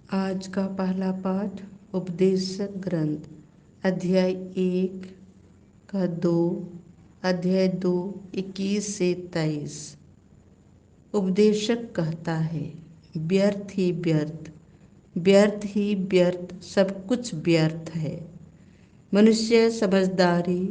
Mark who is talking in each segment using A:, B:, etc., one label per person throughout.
A: आज का पहला पाठ उपदेशक ग्रंथ अध्याय 1 का 2 अध्याय 2 21 से 23। उपदेशक कहता है, व्यर्थ ही व्यर्थ, व्यर्थ ही व्यर्थ, सब कुछ व्यर्थ है। मनुष्य समझदारी,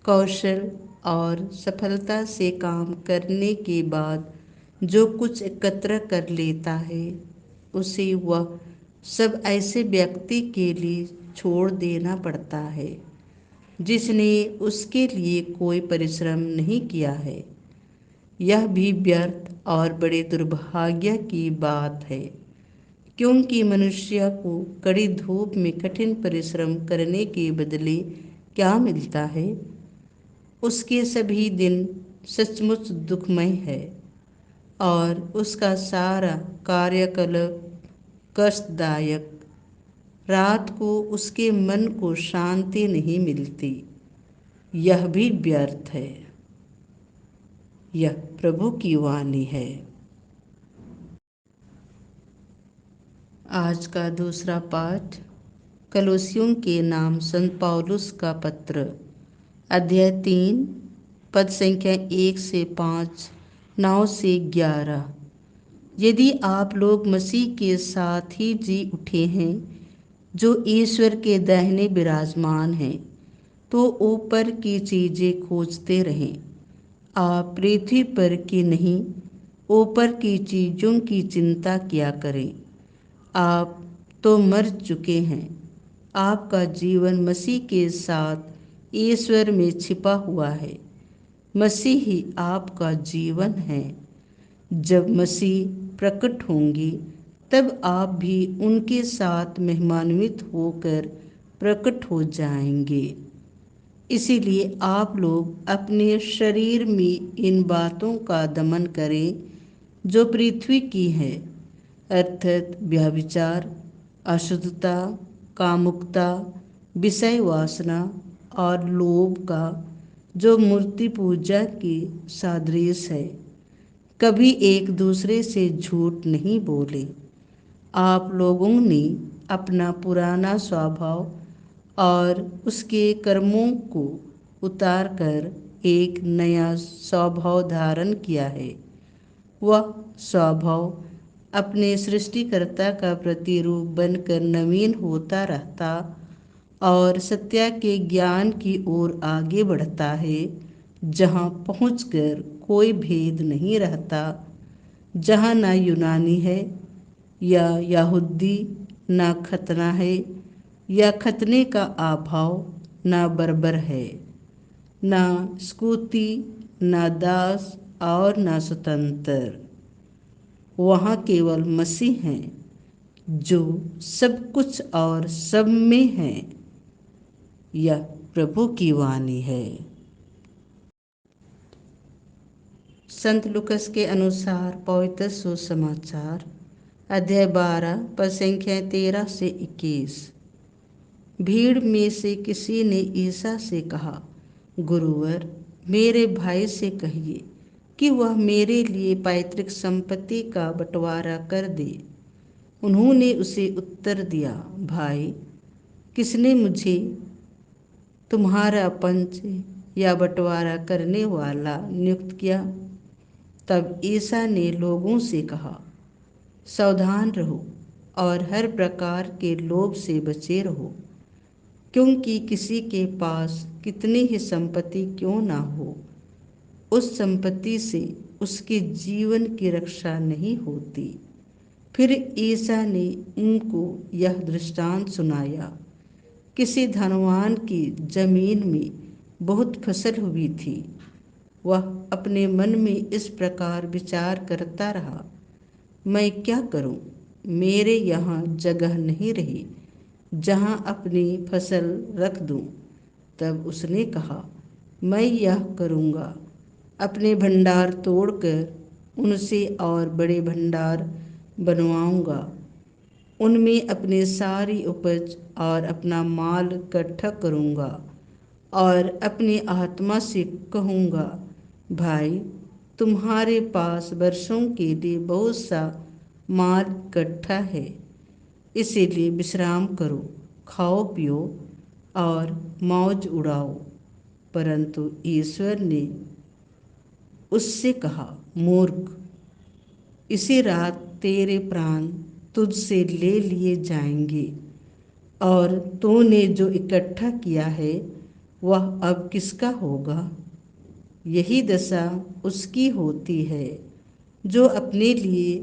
A: कौशल और सफलता से काम करने के बाद जो कुछ एकत्र कर लेता है, उसे वह सब ऐसे व्यक्ति के लिए छोड़ देना पड़ता है जिसने उसके लिए कोई परिश्रम नहीं किया है। यह भी व्यर्थ और बड़े दुर्भाग्य की बात है, क्योंकि मनुष्य को कड़ी धूप में कठिन परिश्रम करने के बदले क्या मिलता है? उसके सभी दिन सचमुच दुखमय है और उसका सारा कार्यकलाप कष्टदायक। रात को उसके मन को शांति नहीं मिलती। यह भी व्यर्थ है। यह प्रभु की वाणी है। आज का दूसरा पाठ कलोसियों के नाम संत पौलुस का पत्र अध्याय 3 पद संख्या 1 से 5, 9 से 11। यदि आप लोग मसीह के साथ ही जी उठे हैं, जो ईश्वर के दाहिने विराजमान हैं, तो ऊपर की चीज़ें खोजते रहें। आप पृथ्वी पर की नहीं, ऊपर की चीज़ों की चिंता किया करें। आप तो मर चुके हैं। आपका जीवन मसीह के साथ ईश्वर में छिपा हुआ है। मसीह ही आपका जीवन है। जब मसीह प्रकट होंगे, तब आप भी उनके साथ महिमान्वित होकर प्रकट हो जाएंगे। इसीलिए आप लोग अपने शरीर में इन बातों का दमन करें जो पृथ्वी की है, अर्थात व्यभिचार, अशुद्धता, कामुकता, विषय वासना और लोभ का, जो मूर्ति पूजा की सादृश है। कभी एक दूसरे से झूठ नहीं बोले। आप लोगों ने अपना पुराना स्वभाव और उसके कर्मों को उतार कर एक नया स्वभाव धारण किया है। वह स्वभाव अपने सृष्टिकर्ता का प्रतिरूप बनकर नवीन होता रहता और सत्य के ज्ञान की ओर आगे बढ़ता है, जहाँ पहुंचकर कोई भेद नहीं रहता, जहाँ ना यूनानी है या यहूदी, ना खतना है या खतने का अभाव, ना बर्बर है, ना स्कूती, ना दास और ना स्वतंत्र। वहाँ केवल मसीह हैं, जो सब कुछ और सब में हैं। यह प्रभु की वाणी है। संत लुकस के अनुसार पवित्र सुसमाचार अध्याय 12 पद संख्या 13 से 21। भीड़ में से किसी ने ईसा से कहा, गुरुवर, मेरे भाई से कहिए कि वह मेरे लिए पैतृक संपत्ति का बंटवारा कर दे। उन्होंने उसे उत्तर दिया, भाई, किसने मुझे तुम्हारा पंच या बंटवारा करने वाला नियुक्त किया? तब ईसा ने लोगों से कहा, सावधान रहो और हर प्रकार के लोभ से बचे रहो, क्योंकि किसी के पास कितनी ही संपत्ति क्यों ना हो, उस संपत्ति से उसके जीवन की रक्षा नहीं होती। फिर ईसा ने उनको यह दृष्टांत सुनाया। किसी धनवान की जमीन में बहुत फसल हुई थी। वह अपने मन में इस प्रकार विचार करता रहा, मैं क्या करूं? मेरे यहाँ जगह नहीं रही जहाँ अपनी फसल रख दूं। तब उसने कहा, मैं यह करूँगा, अपने भंडार तोड़कर उनसे और बड़े भंडार बनवाऊँगा। उनमें अपनी सारी उपज और अपना माल इकट्ठा करूँगा और अपनी आत्मा से कहूँगा, भाई, तुम्हारे पास वर्षों के लिए बहुत सा माल इकट्ठा है। इसीलिए विश्राम करो, खाओ पियो और मौज उड़ाओ। परंतु ईश्वर ने उससे कहा, मूर्ख, इसी रात तेरे प्राण तुझसे ले लिए जाएंगे, और तूने जो इकट्ठा किया है वह अब किसका होगा? यही दशा उसकी होती है जो अपने लिए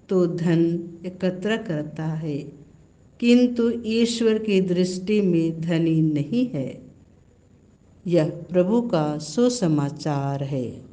A: तो धन एकत्र करता है, किंतु ईश्वर की दृष्टि में धनी नहीं है। यह प्रभु का सुसमाचार है।